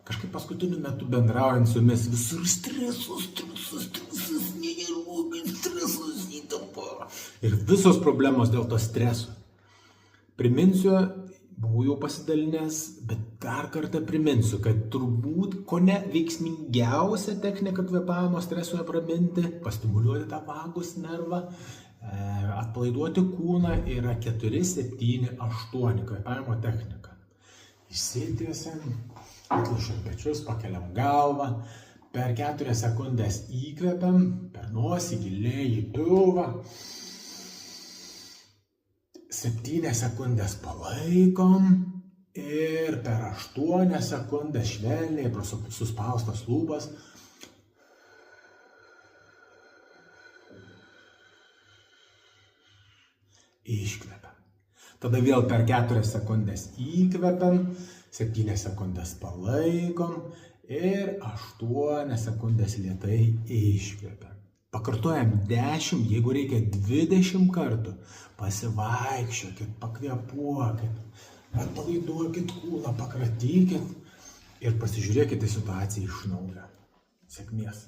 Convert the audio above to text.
Kažkaip paskutiniu metu bendraujant su jumis visur stresas, negeruogai, stresas, įtampa. Ir visos problemos dėl to streso. Priminsiu, buvau jau pasidalinęs, bet dar kartą priminsiu, kad turbūt kone veiksmingiausia technika kvėpavimo stresui apraminti, pastimuliuoti tą vagus nervą, atpalaiduoti kūną yra 4, 7, 8 kvėpavimo technika. Išsitiesiam, atlošiam pečius, pakeliam galvą, per 4 sekundės įkvepiam, per nosį giliai į pilvą, 7 sekundės palaikom ir per 8 sekundės švelniai pro suspaustas lūpas iškvepiam. Tada vėl per 4 sekundės įkvepiam, 7 sekundės palaikom ir 8 sekundės lėtai iškvepiam. Pakartojam 10, jeigu reikia 20 kartų. Pasivaikščiokit, pakvėpuokit, atpalaiduokit kūną, pakratykit ir pasižiūrėkite situaciją iš naujo. Sėkmės.